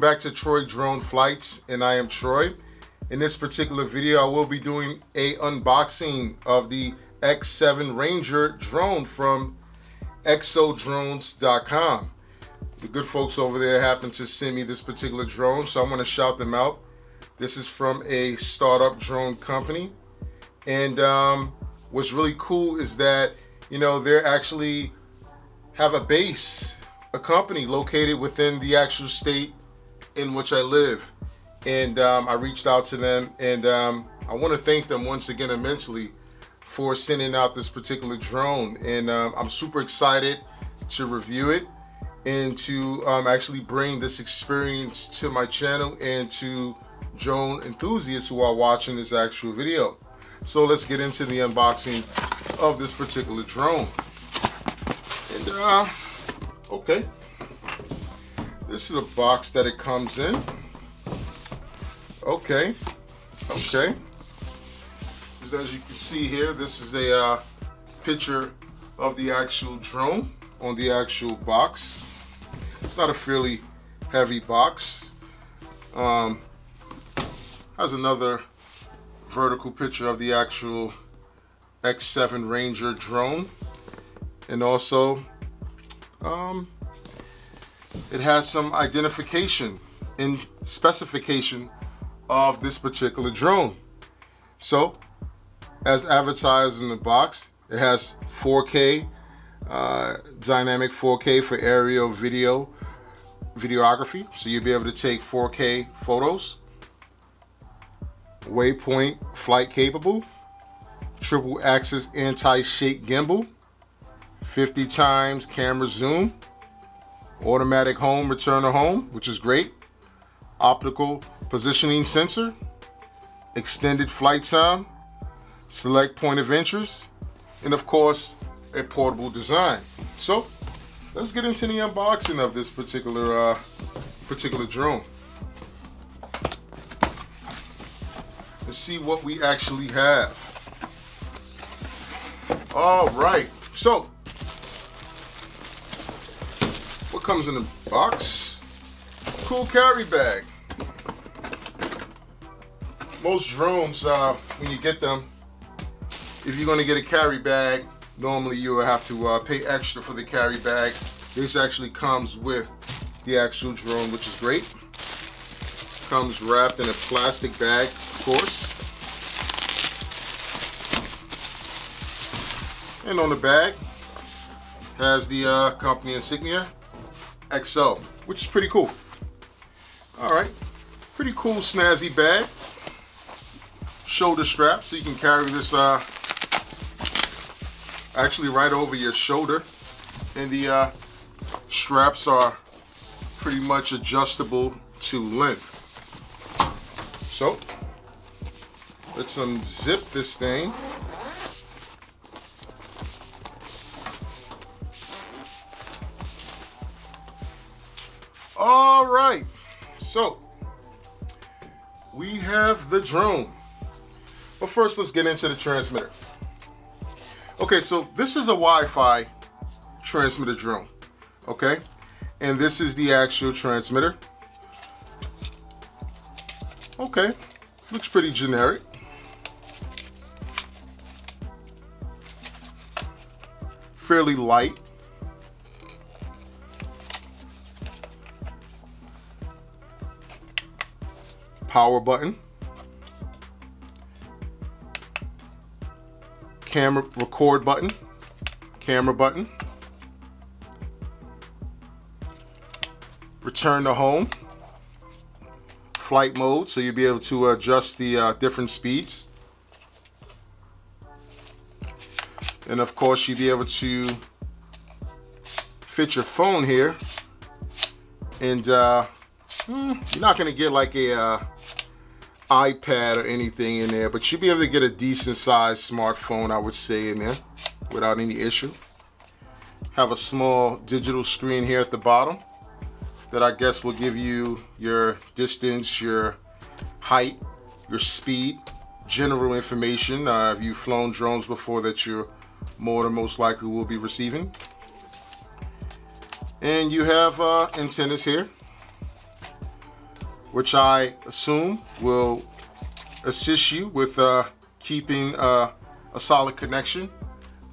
Welcome back to Troy Drone Flights, and I am Troy. In this particular video, I will be doing a unboxing of the X7 Ranger drone from exodrones.com. The good folks over there happened to send me this particular drone, so I'm going to shout them out. This is from a startup drone company, and what's really cool is that, you know, they're actually have a base, a company located within the actual state in which I live. And I reached out to them, and I want to thank them once again immensely for sending out this particular drone. And I'm super excited to review it and to actually bring this experience to my channel and to drone enthusiasts who are watching this actual video. So let's get into the unboxing of this particular drone. And okay, this is the box that it comes in. Okay, as you can see here, this is a picture of the actual drone on the actual box. It's not a fairly heavy box. Has another vertical picture of the actual X7 Ranger drone, and also it has some identification and specification of this particular drone. So, as advertised in the box, it has 4K, dynamic 4K for aerial videography. So you'll be able to take 4K photos. Waypoint flight capable. Triple axis anti-shake gimbal. 50 times camera zoom. Automatic home, return to home, which is great. Optical positioning sensor. Extended flight time. Select point of interest. And of course, a portable design. So let's get into the unboxing of this particular drone. Let's see what we actually have. All right, so what comes in the box? Cool carry bag. Most drones, when you get them, if you're going to get a carry bag, normally you will have to pay extra for the carry bag. This actually comes with the actual drone, which is great. Comes wrapped in a plastic bag, of course. And on the bag has the company insignia, XO, which is pretty cool. All right, pretty cool snazzy bag. Shoulder strap, so you can carry this actually right over your shoulder, and the straps are pretty much adjustable to length. So let's unzip this thing. All right, so we have the drone. But first, let's get into the transmitter. Okay, so this is a Wi-Fi transmitter drone, okay? And this is the actual transmitter. Okay, looks pretty generic. Fairly light. Power button. Camera record button, camera button, return to home, flight mode, so you'll be able to adjust the different speeds, and of course you'll be able to fit your phone here, and you're not going to get like a iPad or anything in there, but you'll be able to get a decent sized smartphone, I would say, in there without any issue. Have a small digital screen here at the bottom that I guess will give you your distance, your height, your speed, general information. If you've flown drones before, that you're more than most likely will be receiving. And you have antennas here. which I assume will assist you with keeping a solid connection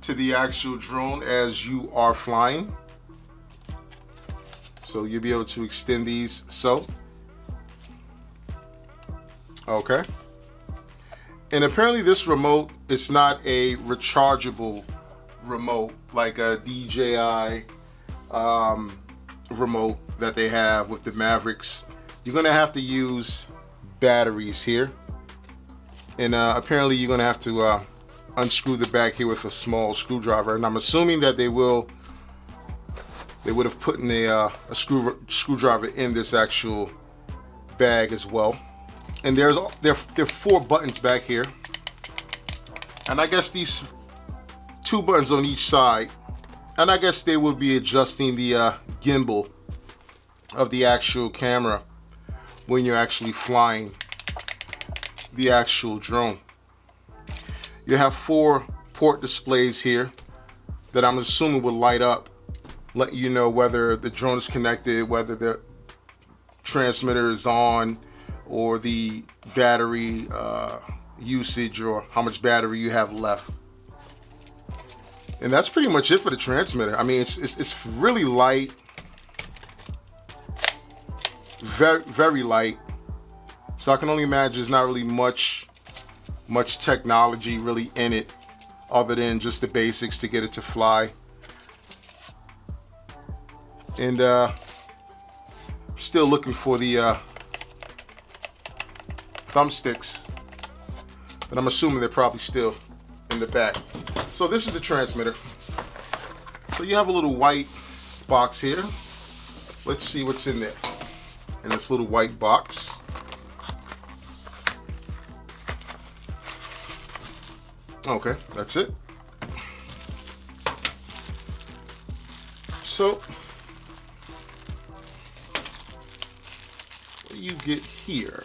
to the actual drone as you are flying. So you'll be able to extend these so. Okay. And apparently this remote is not a rechargeable remote like a DJI remote that they have with the Mavericks. You're gonna have to use batteries here. And apparently you're gonna have to unscrew the back here with a small screwdriver. And I'm assuming that they would have put in a screwdriver in this actual bag as well. And there are 4 buttons back here. And I guess these 2 buttons on each side. And I guess they will be adjusting the gimbal of the actual camera when you're actually flying the actual drone. You have 4 port displays here that I'm assuming will light up, let you know whether the drone is connected, whether the transmitter is on, or the battery usage, or how much battery you have left. And that's pretty much it for the transmitter. I mean, it's really light, very light. So I can only imagine there's not really much technology really in it, other than just the basics to get it to fly. And still looking for the thumbsticks, but I'm assuming they're probably still in the back. So this is the transmitter. So you have a little white box here. Let's see what's in there, in this little white box. Okay, that's it. So what do you get here?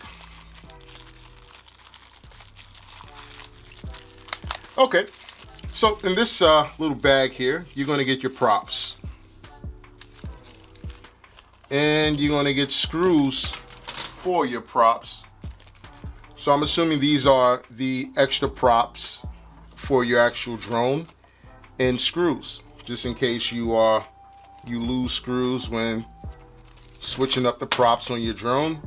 Okay, so in this little bag here, you're going to get your props. And you're going to get screws for your props. So I'm assuming these are the extra props for your actual drone, and screws, just in case you lose screws when switching up the props on your drone.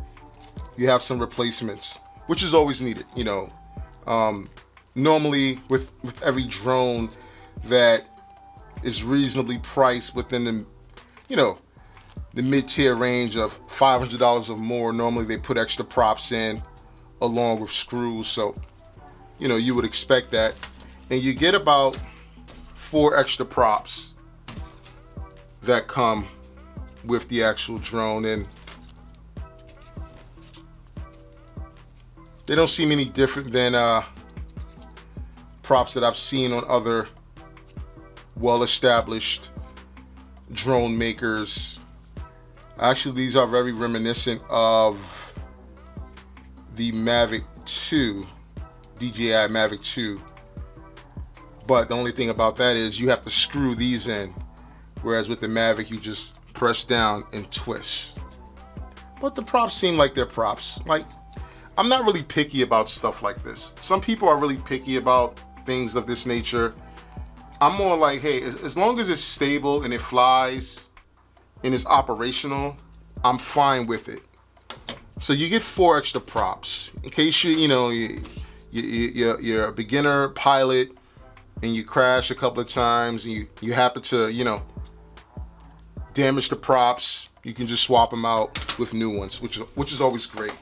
You have some replacements, which is always needed, you know. Normally with every drone that is reasonably priced within the, you know, the mid-tier range of $500 or more, normally they put extra props in along with screws. So, you know, you would expect that. And you get about 4 extra props that come with the actual drone, and they don't seem any different than props that I've seen on other well-established drone makers. Actually, these are very reminiscent of the Mavic 2, DJI Mavic 2. But the only thing about that is you have to screw these in, whereas with the Mavic you just press down and twist. But the props seem like they're props. Like, I'm not really picky about stuff like this. Some people are really picky about things of this nature. I'm more like, hey, as long as it's stable and it flies and it's operational, I'm fine with it. So you get 4 extra props in case you're a beginner pilot and you crash a couple of times and you happen to, you know, damage the props. You can just swap them out with new ones, which is always great.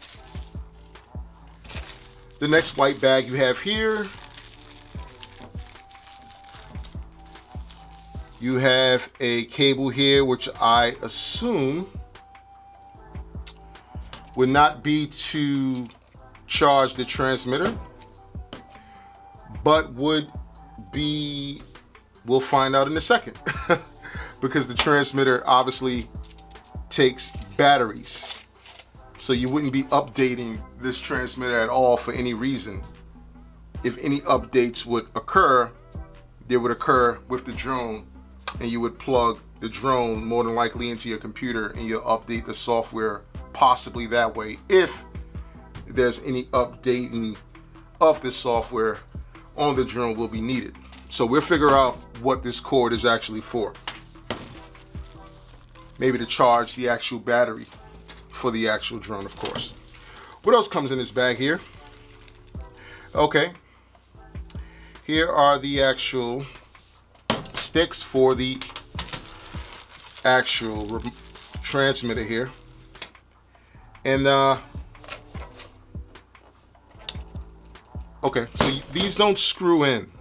The next white bag you have here, you have a cable here, which I assume would not be to charge the transmitter, but would be, we'll find out in a second, because the transmitter obviously takes batteries. So you wouldn't be updating this transmitter at all for any reason. If any updates would occur, they would occur with the drone, and you would plug the drone more than likely into your computer and you'll update the software possibly that way if there's any updating of this software on the drone will be needed. So we'll figure out what this cord is actually for. Maybe to charge the actual battery for the actual drone, of course. What else comes in this bag here? Okay, here are the actual sticks for the actual transmitter here. And okay, so these don't screw in,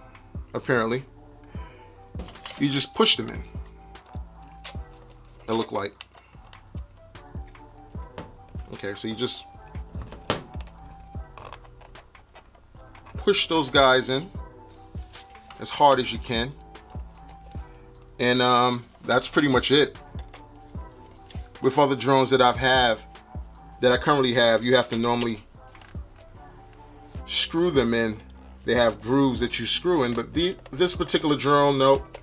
apparently. You just push them in. It look like. Okay, so you just push those guys in as hard as you can, and that's pretty much it. With other drones that I currently have, you have to normally screw them in. They have grooves that you screw in, but this particular drone, nope.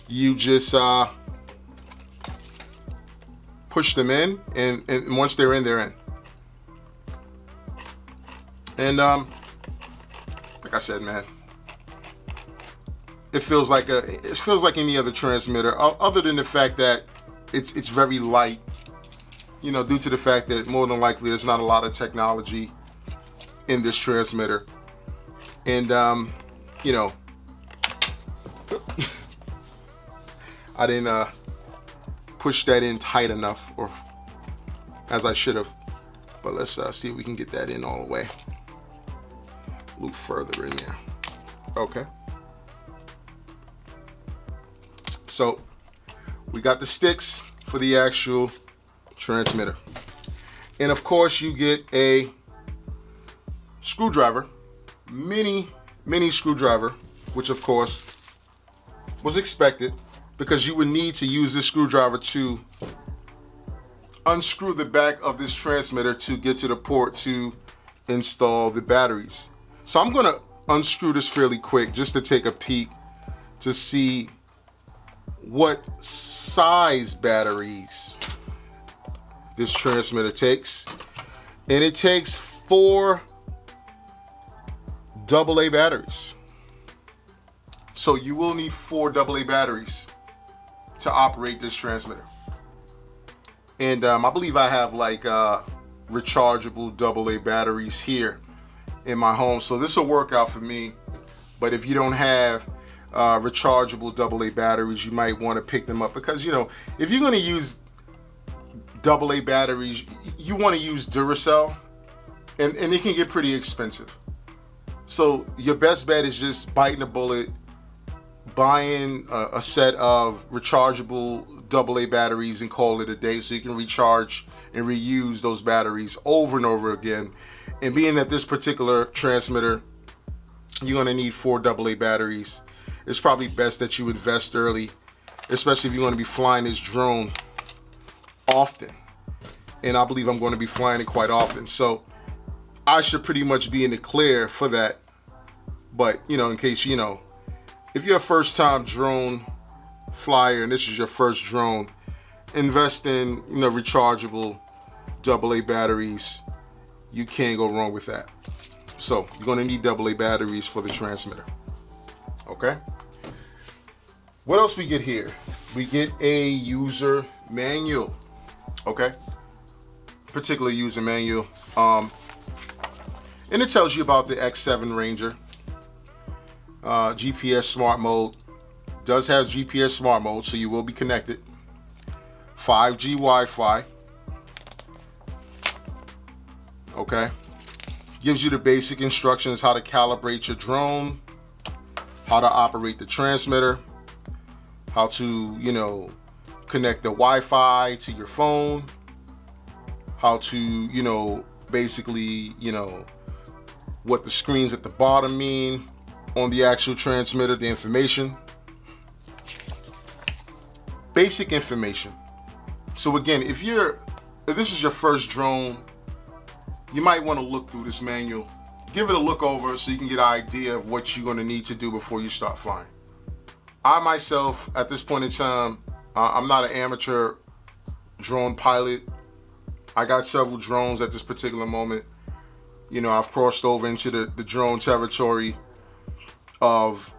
You just push them in, and once they're in, they're in. And like I said, man, it feels like any other transmitter, other than the fact that it's very light. You know, due to the fact that more than likely there's not a lot of technology in this transmitter, and you know, I didn't push that in tight enough, or as I should have. But let's see if we can get that in all the way. A little further in there. Okay. So we got the sticks for the actual transmitter, and of course you get a screwdriver, mini screwdriver, which of course was expected, because you would need to use this screwdriver to unscrew the back of this transmitter to get to the port to install the batteries. So I'm gonna unscrew this fairly quick just to take a peek to see what size batteries this transmitter takes. And it takes 4 AA batteries. So you will need 4 AA batteries to operate this transmitter. And I believe I have like rechargeable AA batteries here in my home, so this will work out for me. But if you don't have rechargeable AA batteries, you might want to pick them up, because you know, if you're going to use AA batteries, you want to use Duracell, and it can get pretty expensive. So your best bet is just biting the bullet, buying a set of rechargeable AA batteries and call it a day, so you can recharge and reuse those batteries over and over again. And being that this particular transmitter, you're going to need 4 AA batteries, it's probably best that you invest early, especially if you're going to be flying this drone often. And I believe I'm going to be flying it quite often, so I should pretty much be in the clear for that. But you know, in case, you know, if you're a first-time drone flyer and this is your first drone, invest in, you know, rechargeable AA batteries. You can't go wrong with that. So you're going to need AA batteries for the transmitter. Okay. What else we get here? We get a user manual. Okay. Particular user manual. And it tells you about the X7 Ranger. GPS smart mode. Does have GPS smart mode, so you will be connected. 5G Wi-Fi. Okay. Gives you the basic instructions how to calibrate your drone, how to operate the transmitter, how to, you know, connect the Wi-Fi to your phone, how to, you know, basically, you know, what the screens at the bottom mean on the actual transmitter, the information. Basic information. So again, if this is your first drone, you might want to look through this manual, give it a look over so you can get an idea of what you're going to need to do before you start flying. I myself, at this point in time, I'm not an amateur drone pilot. I got several drones at this particular moment. You know, I've crossed over into the drone territory of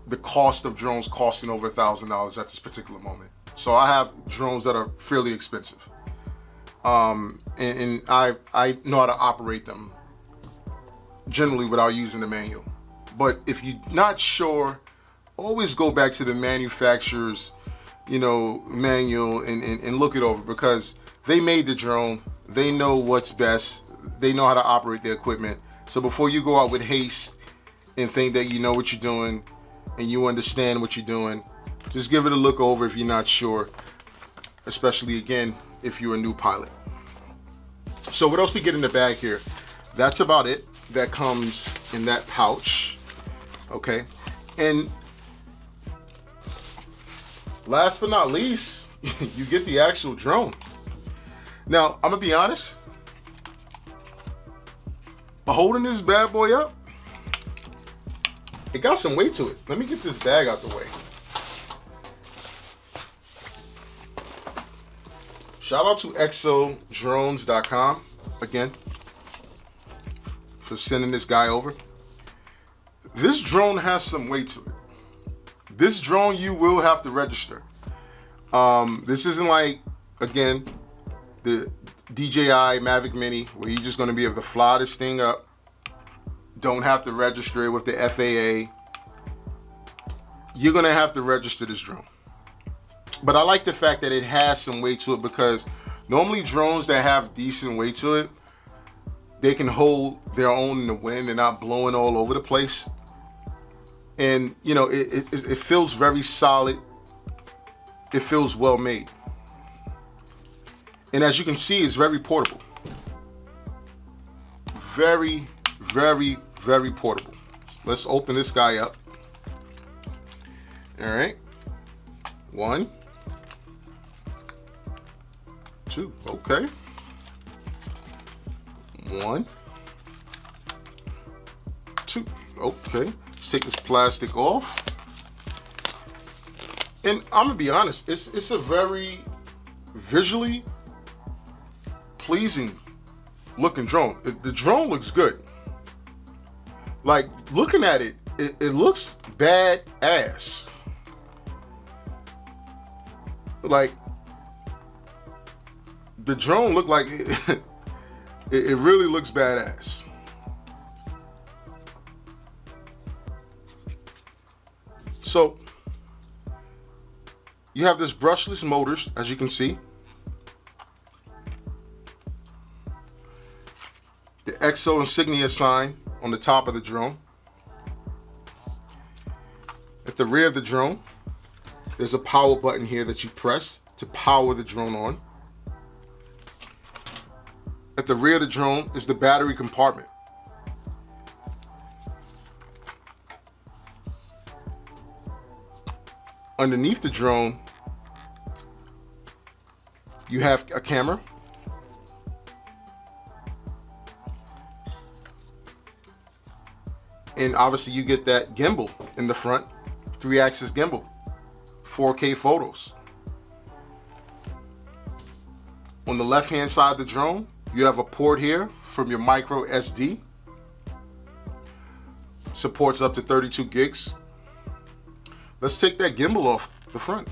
the cost of drones costing over $1,000 at this particular moment. So I have drones that are fairly expensive. And I know how to operate them generally without using the manual. But if you're not sure, always go back to the manufacturer's, you know, manual and look it over, because they made the drone. They know what's best. They know how to operate their equipment. So before you go out with haste and think that you know what you're doing and you understand what you're doing, just give it a look over if you're not sure, especially again, if you're a new pilot. So what else we get in the bag here? That's about it. That comes in that pouch. Okay. And last but not least, you get the actual drone. Now, I'm gonna be honest, holding this bad boy up, it got some weight to it. Let me get this bag out the way. Shout out to exodrones.com again for sending this guy over. This drone has some weight to it. This drone you will have to register. This isn't like, again, the DJI Mavic Mini, where you're just going to be able to fly this thing up. Don't have to register it with the FAA. You're going to have to register this drone. But I like the fact that it has some weight to it, because normally drones that have decent weight to it, they can hold their own in the wind and not blowing all over the place. And, you know, it feels very solid. It feels well made. And as you can see, it's very portable. Very, very, very portable. Let's open this guy up. All right. 1, 2. Okay. 1, 2. Okay. Let's take this plastic off. And I'm gonna be honest, it's a very visually pleasing looking drone. The drone looks good. Like, looking at it, it looks badass. Like, the drone looked like it really looks badass. So you have this brushless motors, as you can see. The EXO insignia sign on the top of the drone. At the rear of the drone, there's a power button here that you press to power the drone on. At the rear of the drone is the battery compartment. Underneath the drone, you have a camera. And obviously you get that gimbal in the front, 3-axis gimbal, 4K photos. On the left-hand side of the drone, you have a port here from your micro SD. Supports up to 32 gigs. Let's take that gimbal off the front.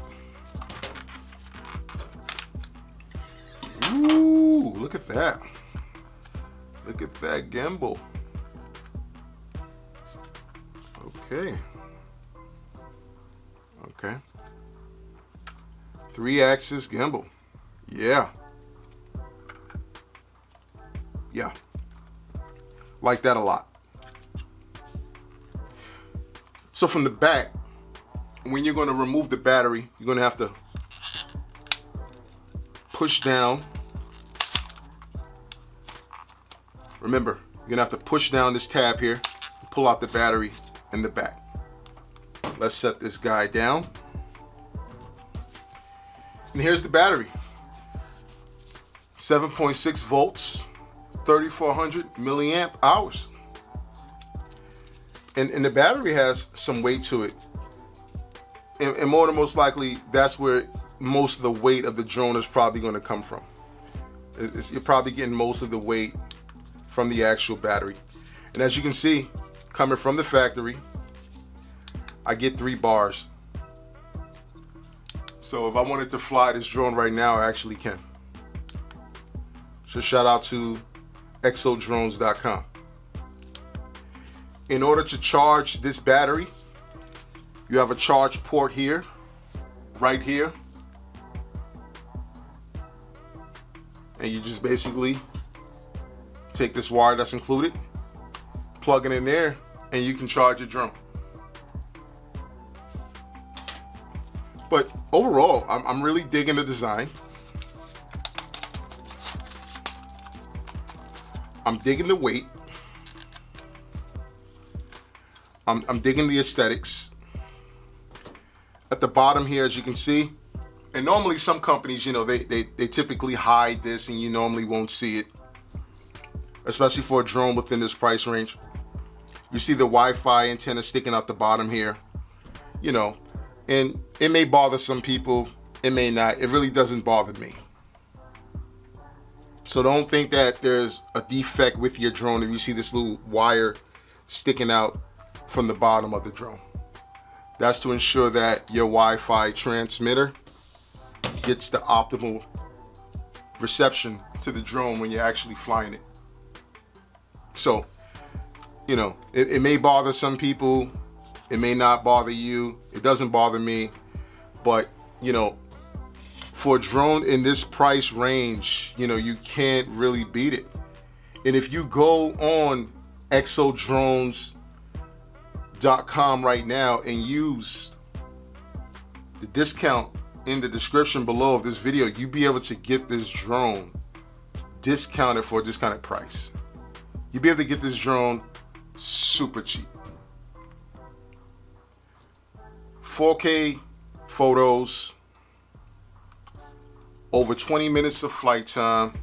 Ooh, look at that. Look at that gimbal. Okay. Okay. 3-axis gimbal. Yeah. Yeah. Like that a lot. So from the back, when you're going to remove the battery, you're going to have to push down. Remember, you're going to have to push down this tab here to pull out the battery in the back. Let's set this guy down. And here's the battery. 7.6 volts, 3,400 milliamp hours. And the battery has some weight to it. And more than most likely, that's where most of the weight of the drone is probably going to come from. You're probably getting most of the weight from the actual battery. And as you can see, coming from the factory, I get 3 bars. So if I wanted to fly this drone right now, I actually can. So shout out to exodrones.com. In order to charge this battery, you have a charge port here, right here. And you just basically take this wire that's included, plug it in there, and you can charge your drone. But overall, I'm really digging the design. I'm digging the weight. I'm digging the aesthetics. At the bottom here, as you can see, and normally some companies, you know, they typically hide this and you normally won't see it, especially for a drone within this price range. You see the Wi-Fi antenna sticking out the bottom here, you know, and it may bother some people, it may not. It really doesn't bother me. So don't think that there's a defect with your drone if you see this little wire sticking out from the bottom of the drone. That's to ensure that your Wi-Fi transmitter gets the optimal reception to the drone when you're actually flying it. So, you know, it may bother some people, it may not bother you, it doesn't bother me, but, you know, for a drone in this price range, you know, you can't really beat it. And if you go on exodrones.com right now and use the discount in the description below of this video, you'll be able to get this drone discounted for a discounted price. You'll be able to get this drone super cheap. 4K photos, over 20 minutes of flight time,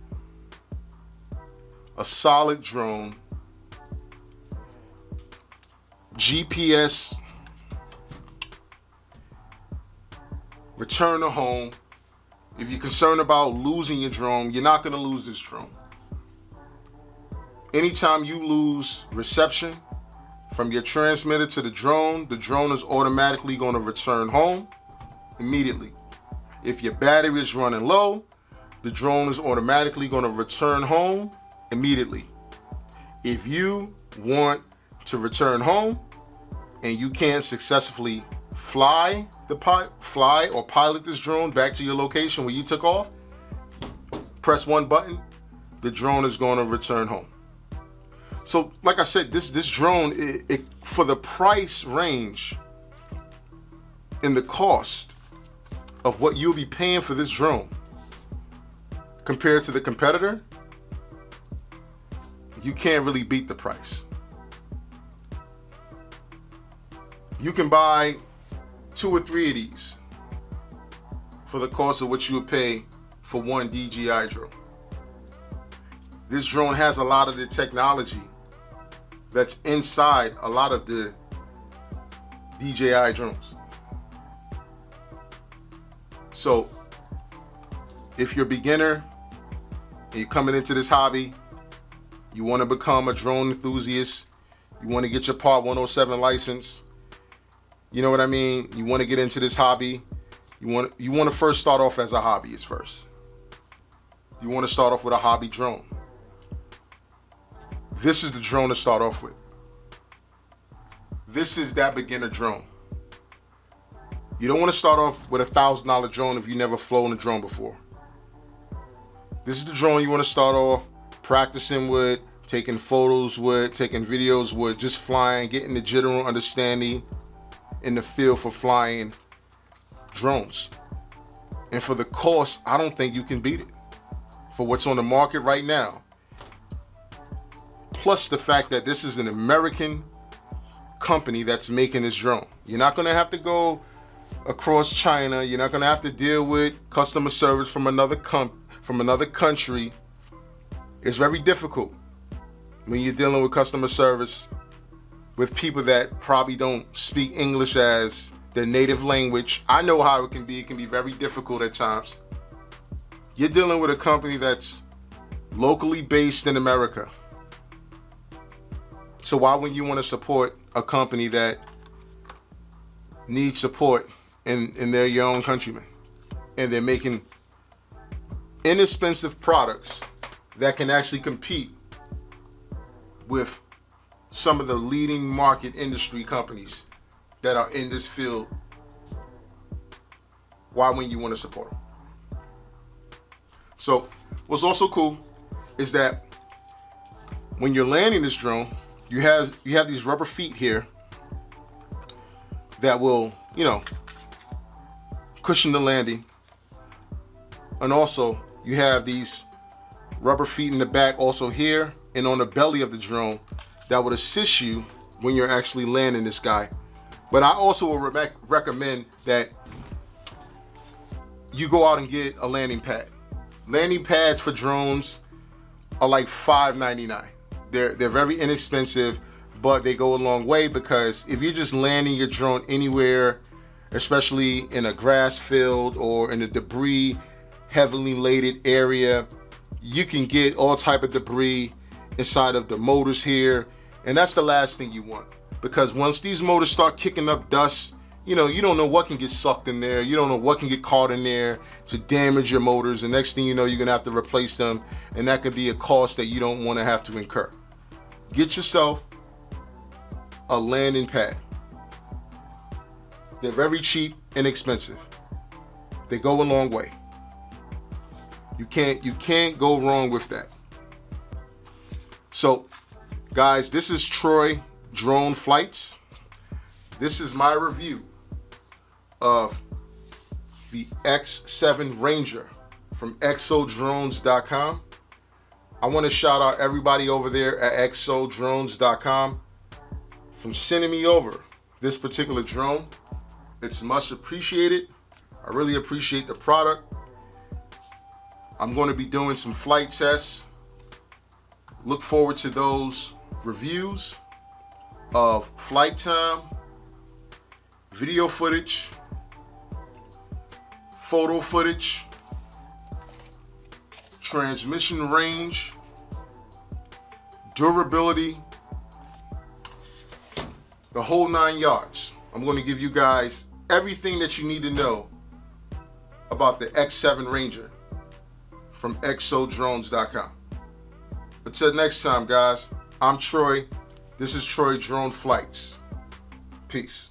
a solid drone, GPS, return to home. If you're concerned about losing your drone, you're not going to lose this drone. Anytime you lose reception from your transmitter to the drone is automatically going to return home immediately. If your battery is running low, the drone is automatically going to return home immediately. If you want to return home and you can't successfully fly or pilot this drone back to your location where you took off, press one button, the drone is going to return home. So like I said, this drone, it for the price range and the cost of what you'll be paying for this drone compared to the competitor, you can't really beat the price. You can buy 2 or 3 of these for the cost of what you would pay for one DJI drone. This drone has a lot of the technology that's inside a lot of the DJI drones. So if you're a beginner and you're coming into this hobby, you want to become a drone enthusiast, you want to get your Part 107 license, you know what I mean? You want to get into this hobby, you want to first start off as a hobbyist first. You want to start off with a hobby drone. This is the drone to start off with. This is that beginner drone. You don't want to start off with a $1,000 drone if you've never flown a drone before. This is the drone you want to start off practicing with, taking photos with, taking videos with, just flying, getting the general understanding in the feel for flying drones. And for the cost, I don't think you can beat it. For what's on the market right now. Plus the fact that this is an American company that's making this drone. You're not going to have to go across China. You're not going to have to deal with customer service from another country. It's very difficult when you're dealing with customer service with people that probably don't speak English as their native language. I know how it can be. It can be very difficult at times. You're dealing with a company that's locally based in America. So why wouldn't you want to support a company that needs support and they're your own countrymen? And they're making inexpensive products that can actually compete with some of the leading market industry companies that are in this field. Why wouldn't you want to support them? So what's also cool is that when you're landing this drone, you have these rubber feet here that will, cushion the landing. And also you have these rubber feet in the back also here and on the belly of the drone that would assist you when you're actually landing this guy. But I also will recommend that you go out and get a landing pad. Landing pads for drones are like $5.99. They're very inexpensive, but they go a long way, because if you're just landing your drone anywhere, especially in a grass field or in a debris heavily laden area, you can get all type of debris inside of the motors here, and that's the last thing you want, because once these motors start kicking up dust, you don't know what can get sucked in there. You don't know what can get caught in there to damage your motors, and next thing you know, you're gonna have to replace them, and that could be a cost that you don't want to have to incur. Get yourself a landing pad. They're very cheap and inexpensive. They go a long way. You can't go wrong with that. So guys, this is Troy Drone Flights. This is my review of the X7 Ranger from exodrones.com. I want to shout out everybody over there at exodrones.com from sending me over this particular drone. It's much appreciated. I really appreciate the product. I'm going to be doing some flight tests. Look forward to those reviews of flight time, video footage, photo footage, transmission range, durability, the whole 9 yards. I'm going to give you guys everything that you need to know about the X7 Ranger from exodrones.com. Until next time, guys, I'm Troy. This is Troy Drone Flights. Peace.